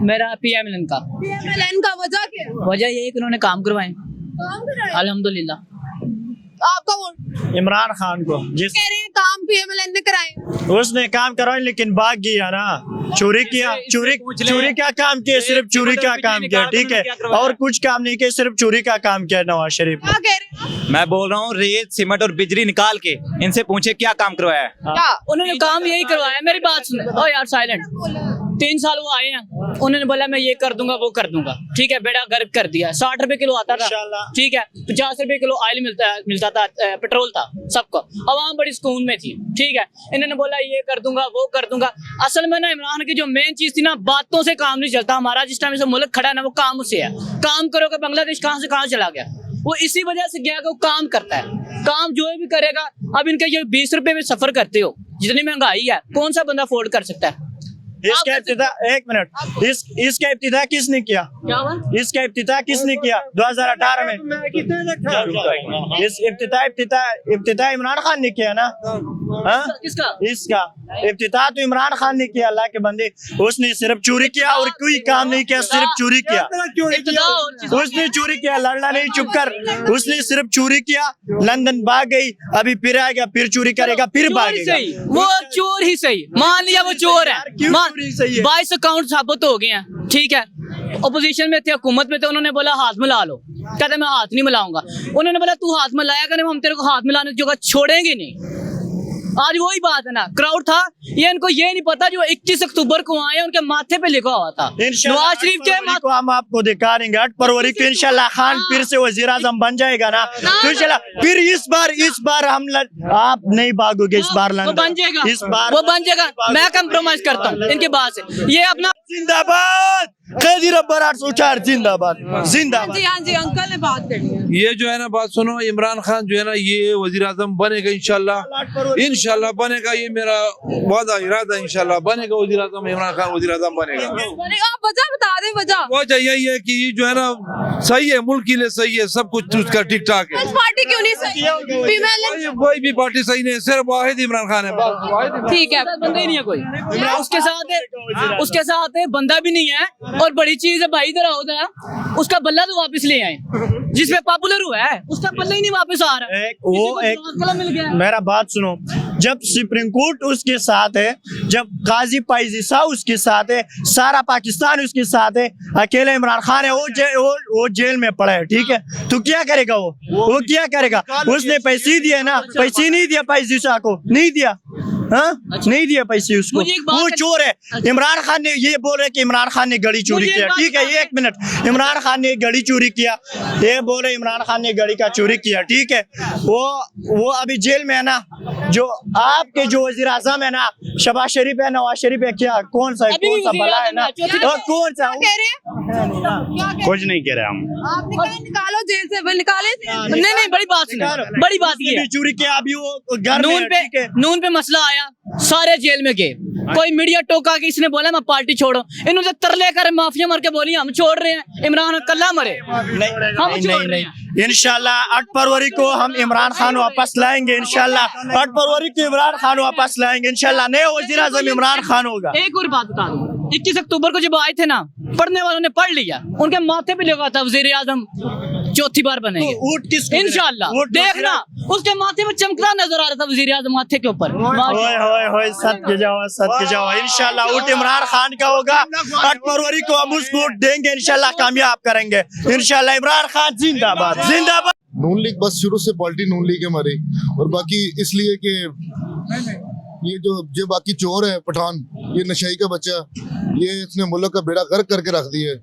मेरा PMLN का। PMLN का वजह क्या है? वजह यही कि उन्होंने काम करवाए काम कर रहा है। अल्हम्दुलिल्लाह। आपका वोट इमरान खान को। जिस कह रहे हैं काम PMLN ने कराए। उसने काम करा लेकिन भाग गया ना, चोरी किया। चोरी का काम किया, सिर्फ चोरी का काम किया, ठीक है, और कुछ काम नहीं किया, सिर्फ चोरी का काम किया नवाज शरीफ ने। क्या कह रहे हैं? मैं बोल रहा हूँ रेत सीमेंट और बिजली निकाल के इनसे पूछे क्या काम करवाया है। क्या उन्होंने काम यही करवाया। मेरी बात सुन। ओ यार साइलेंट। 3 साल वो आए हैं, उन्होंने बोला मैं ये कर दूंगा वो कर दूंगा, ठीक है, बेड़ा गर्क कर दिया। 60 रुपए किलो आता था, ठीक है, 50 रुपए किलो ऑयल मिलता था, पेट्रोल था सबको, आवाम बड़ी सुकून में थी, ठीक है। इन्होंने बोला ये कर दूंगा वो कर दूंगा। असल में ना इमरान की जो मेन चीज थी ना, बातों से काम नहीं चलता। हमारा जिस टाइम से मुल्क खड़ा है ना, वो काम से है। काम करोगे, बांग्लादेश कहाँ से कहाँ चला गया, वो इसी वजह से गया कि वो काम करता है। काम जो भी करेगा। अब इनके ये 20 रुपए में सफर करते हो, जितनी महंगाई है, कौन सा बंदा अफोर्ड कर सकता है? इसका इफ्तिताह, एक मिनट, इसका इफ्तिताह किसने किया? क्या हुआ? इसका इफ्तिताह किसने किया 2018 में? इस इफ्तिताह इमरान खान ने किया ना। हाँ? किसका? इसका इफ्तिताह तो इमरान खान ने किया। अल्लाह के बंदे, उसने सिर्फ चोरी किया और कोई काम नहीं किया, सिर्फ चोरी किया। उसने चोरी किया, लड़ना नहीं, चुप कर। उसने सिर्फ चोरी किया, लंदन भाग गई, अभी फिर आएगा, फिर चोरी करेगा, फिर भागेगा। वो चोर ही सही, मान लिया वो चोर है। क्यों चोरी सही है? 22 अकाउंट साबित हो गए हैं, ठीक है। ओपोजिशन में थे, हुकूमत में थे, उन्होंने बोला हाथ मिला लो, कहते मैं हाथ नहीं मिलाऊंगा। उन्होंने बोला तू हाथ मिलाया करे, हम तेरे को हाथ मिलाने की जगह छोड़ेंगे नहीं। आज वही बात है ना, क्राउड था, ये इनको ये नहीं पता जो 21 अक्टूबर को आए उनके माथे पे लिखा हुआ था नवाज शरीफ के को हम आपको दिखा देंगे। 8 फरवरी को इंशाल्लाह खान फिर से वजीर आजम बन जाएगा ना, तो इंशाल्लाह फिर इस बार हम आप नहीं भागोगे इस बार वो बन जाएगा, इस बार वो बन जाएगा। मैं कंप्रोमाइज करता हूँ इनकी बात से। ये अपना जिंदाबाद कैदी रब्बर 804 जिंदाबाद जिंदाबाद। हाँ जी अंकल ने बात करनी है। ये जो है ना, बात सुनो, इमरान खान जो है ना, ये वजीर आजम बनेगा इंशाल्लाह बनेगा। ये मेरा वादा इरादा, इंशाल्लाह बनेगा वजीर आजम। इमरान खान वजीर आजम बनेगा। आप वजह बता दें। वजह यही है कि ये जो है ना सही है, मुल्क के लिए सही है, सब कुछ उसका ठीक ठाक है। पार्टी क्यों नहीं सही? PMLN कोई भी पार्टी सही नहीं, सिर्फ वाहिद इमरान खान है, बस वाहिद इमरान। ठीक है, बंदा ही नहीं है कोई उसके साथ बंदा भी नहीं है। और बड़ी चीज है भाई, इधर आओ जरा, उसका बल्ला तो वापस ले आए, जिसपे पॉपुलर हुआ है, उसका बल्ला ही नहीं वापस आ रहा है। मिल गया। मेरा बात सुनो, जब सुप्रीम कोर्ट उसके साथ है, जब काजी पाइजीसा उसके साथ है, सारा पाकिस्तान उसके साथ है, अकेले इमरान खान है, वो जेल में पड़ा है, ठीक है, तो क्या करेगा वो क्या करेगा? उसने पैसे दिए ना, पैसे नहीं दिया पाइजीसा को, नहीं दिया। हाँ? नहीं दिया पैसे उसको, वो चोर है। इमरान खान ने ये बोल रहे कि इमरान खान ने गाड़ी चोरी किया, ठीक है, 1 मिनट, इमरान खान ने गाड़ी चोरी किया, ये बोल रहे इमरान खान ने गाड़ी का चोरी किया, ठीक है। वो अभी जेल में है ना। जो आपके जो वजीर आजम है ना, शहबाज शरीफ है, नवाज शरीफ है, क्या कौन सा भला है ना, कौन सा? कह रहे हैं कुछ नहीं कह रहे हम। आपने कहा निकालो जेल से, वो निकाले थे। नहीं, बड़ी बात सुनो, बड़ी बात ये है। चोरी किया, अभी वो घर में नून पे मसला आया, सारे जेल में गए। कोई मीडिया टोका के इसने बोला मैं पार्टी छोड़ो, इन्होंने तरले कर माफिया मर के बोली हम छोड़ रहे हैं, इमरान कल्ला मरे। नहीं, इंशाल्लाह 8 फरवरी को हम इमरान खान वापस लाएंगे, इंशाल्लाह 8 फरवरी को इमरान खान वापस लाएंगे, इंशाल्लाह नए वजीर आजम इमरान खान होगा। एक और बात बता दूं, 21 अक्टूबर को जब आए थे ना, पढ़ने वालों ने पढ़ लिया, उनके माथे पे लगा था वजीर आजम चौथी बार बनेंगे तो इंशाल्लाह। देखना उसके माथे पे चमकता नजर आ रहा था वजीर आजम माथे के ऊपर। सत्य जाओ इंशाल्लाह ऊट इमरान खान का होगा। 8 फरवरी को हम उसको वोट देंगे, इंशाल्लाह कामयाब करेंगे, इंशाल्लाह। इमरान खान जिंदाबाद जिंदाबाद। नून लीग बस शुरू से पॉलिटी नून लीग है हमारी, और बाकी इसलिए कि ये जो बाकी चोर है पठान, ये नशाई का बच्चा, ये इसने मुल्क का बेड़ा गर्क करके रख दिया है।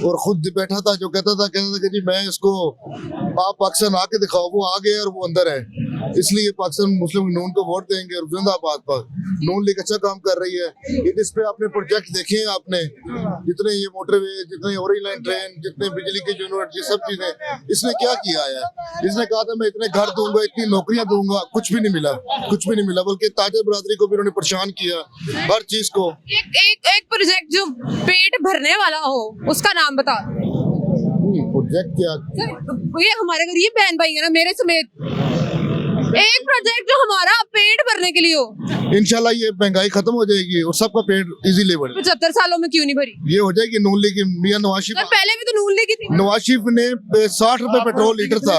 और खुद बैठा था जो कहता था कि जी मैं इसको आप पाकिस्तान आके दिखाओ, वो आ गया और वो अंदर है, इसलिए पाकिस्तान मुस्लिम नून को वोट देंगे। और जिंदाबाद पर नून लीग अच्छा काम कर रही है। इस पे आपने प्रोजेक्ट देखे हैं, आपने जितने ये मोटरवे, जितने ओरिजिनल लाइन ट्रेन, जितने बिजली के यूनिट, ये सब चीजें इसने क्या किया है? इसने कहा था मैं इतने घर दूंगा, इतनी नौकरियां दूंगा, कुछ भी नहीं मिला, बल्कि ताजर बरादरी को भी उन्होंने परेशान किया हर चीज को। एक प्रोजेक्ट जो पेट भरने वाला हो उसका नाम बता। प्रोजेक्ट क्या? ये हमारे गरीब बहन भाई है ना, मेरे समेत, एक प्रोजेक्ट जो हमारा पेट भरने के लिए हो, इंशाल्लाह ये महंगाई खत्म हो जाएगी और सबका पेट इजीली बढ़े। 75 सालों में क्यों नहीं भरी? ये हो जाएगी नून लीग की मियां नवाज सर शरीफ। पहले भी तो नून लीग की थी। नवाज शरीफ ने 60 रुपए पेट्रोल लीटर था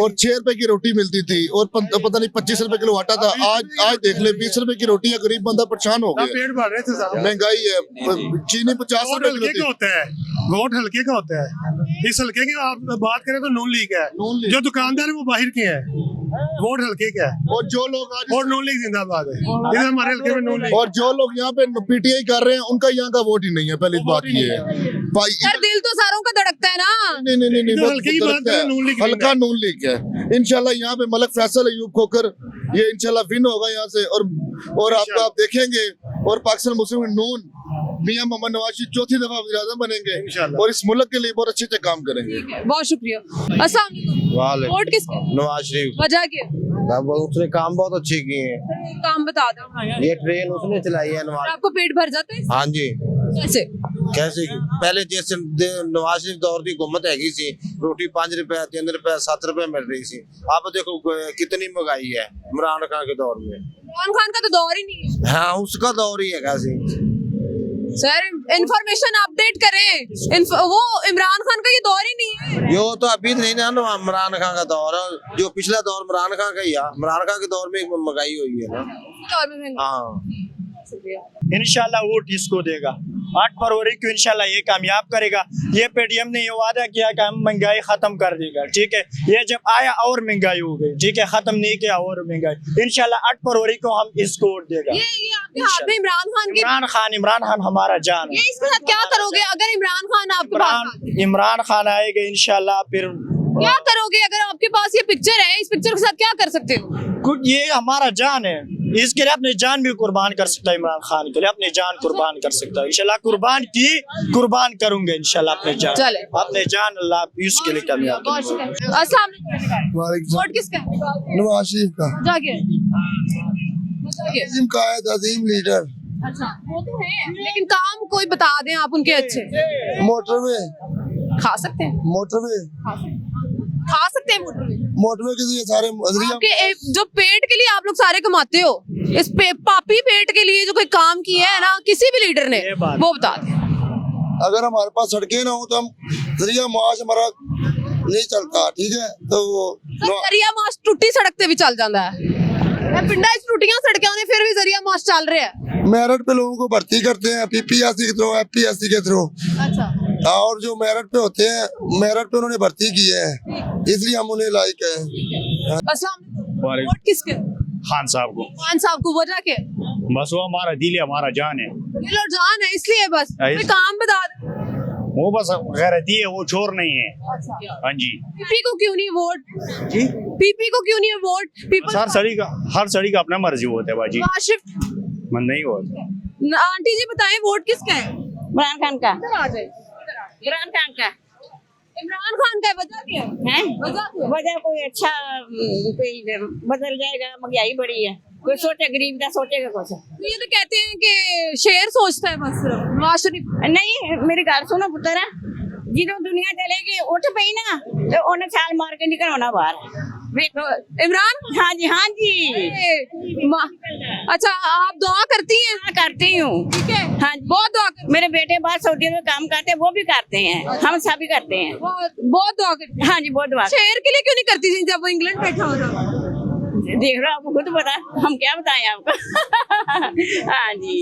और 6 रुपए की रोटी मिलती थी और पता नहीं 25 रुपए किलो आटा था। आज देख ले 20 रुपए की रोटी है, गरीब बंदा परेशान हो गया। पेट भर रहे थे साहब। महंगाई है, चीनी 50 वोट रुपए हल्के किलो का होता है, वोट हल्के का होता है। इस हल्के की आप बात करें तो नून लीग है, जो दुकानदार है वो बाहर के हैं। वोट हल्के का है और जो लोग आज और नून लीग जिंदाबाद है। इधर हमारे हल्के में नून लीग। और जो लोग यहाँ पे पीटीआई कर रहे हैं उनका यहाँ का वोट ही नहीं है। पहली बात ये है भाई। सर दिल तो सारों का धड़कता है ना। नहीं इधर हल्के की बात करें, नून लीग हल्का नून लीग है। इंशाल्लाह यहाँ पे मलक फैसल अयूब खोकर ये इंशाल्लाह विन होगा यहाँ से। और आपको आप देखेंगे और पाकिस्तान मुस्लिम नून मियां मोहम्मद नवाज शरीफ चौथी दफा वज़ीर-ए-आज़म बनेंगे और इस मुल्क के लिए बहुत अच्छे से काम करेंगे। बहुत शुक्रिया। अस्सलाम वालेकुम। वोट किसके? नवाज शरीफ। वजह क्या? उसने काम बहुत अच्छे किए हैं। काम बता दो। ये ट्रेन उसने चलाई है नवाज। आपको पेट भर जाता है? हाँ जी। कैसे? कैसे की? पहले जैसे नवाज शरीफ दौर की हुकूमत हैगी सी, रोटी 5 रुपए 3 रुपए 7 रुपए मिल रही थी। अब देखो कितनी महंगाई है इमरान खान के दौर में। इमरान खान का तो दौर ही नहीं है। हाँ उसका दौर ही है कैसे। सर इंफॉर्मेशन अपडेट करें। वो इमरान खान का ये दौर ही नहीं है। यो तो अभी नहीं ना इमरान खान का दौर है, जो पिछला दौर इमरान खान का ही है। इमरान खान के दौर में महंगाई हुई है ना। दौर में महंगाई। हाँ इंशाल्लाह वोट इसको देगा। 8 फरवरी को इंशाल्लाह ये कामयाब करेगा। ये पेटीएम ने ये वादा किया कि हम महंगाई खत्म कर देगा, ठीक है। ये जब आया और महंगाई हो गई, ठीक है, खत्म नहीं किया और महंगाई। इंशाल्लाह 8 फरवरी को हम इसको वोट देगा। ये आपके हाथ में इमरान खान हमारा जान है। ये इसके साथ क्या करोगे अगर इमरान खान आपके पास? इमरान खान आएगा इंशाल्लाह, फिर क्या करोगे अगर आपके पास ये पिक्चर है? इस पिक्चर के साथ क्या कर सकते हो? कुछ ये हमारा जान है, इसके लिए अपनी जान भी कुर्बान कर सकता है। इमरान खान के लिए अपनी जान कुर्बान कर सकता है। इंशाल्लाह कुर्बान करूंगे इंशाल्लाह अपने जान। चले। अपने जान अल्लाह इसके लिए कामयाब। अस्सलाम वालेकुम। वोट किसका है? नवाज शरीफ का। जाके अजीम कायद, अजीम लीडर। अच्छा वो तो है, लेकिन काम कोई बता दें आप उनके अच्छे। मोटरवे खा सकते हैं, खा सकते हैं मोटरवे के लिए सारे आपके जो पेट के लिए आप लोग सारे कमाते हो, इस पापी पेट के लिए जो कोई काम किया है ना किसी भी लीडर ने, वो बता दें। अगर हमारे पास सड़कें ना हो तो हम जरिया माश हमारा नहीं चलता, ठीक है। तो जरिया माश टूटी सड़क से भी चल जाता है। पिंडा इस टूटियां सड़कें ने फिर भी जरिया माश चल रहे हैं। मेरिट पे लोगों को भर्ती करते हैं, पीपीएससी के थ्रू, एफपीएससी के थ्रू। अच्छा। और जो मेरिट पे होते हैं, मेरिट पे उन्होंने भर्ती की है, इसलिए हम उन्हें लाइक है। अस्सलाम वालेकुम। वोट किसके? खान साहब को। खान साहब को। वजह क्या? बस वो हमारा दिल है, हमारा जान है। दिल और जान है, इसलिए बस कोई काम बता दे। वो बस गैरती है, वो चोर नहीं है। अच्छा। हाँ जी। पीपी को क्यों नहीं वोट? जी पीपी को क्यों नहीं है वोट? पीपल हर सड़ी का अपना मर्जी होता है बाजी। आशिफ मन नहीं होता। आंटी जी बताएं वोट किसका है? इमरान खान का। इमरान खान का। इमरान खान का। वजह क्या है? वजह कोई अच्छा कोई बदल जाएगा, महंगाई बढ़ी है, कोई सोचे गरीब का सोचेगा कुछ। तो ये तो कहते हैं कि शेर सोचता है बस सिर्फ। नवाज शरीफ नहीं, मेरी गल सुनो पुत्र, जिदों दुनिया चलेगी उठ पई ना तो उन्हें छाल मार के निकल होना बाहर। इमरान? हाँ जी, हाँ जी। अच्छा आप दुआ करती हैं? हाँ करती हूँ। ठीक है। हाँ बहुत दुआ करती। मेरे बेटे बाहर सऊदी में काम करते हैं, वो भी करते हैं, हम सभी करते हैं। बहुत दुआ करती। हाँ जी बहुत दुआ। शेर के लिए क्यों नहीं करती थी जब वो इंग्लैंड बैठा हो रहा? देख रहा, आपको खुद पता, हम क्या बताएं आपको। हाँ जी।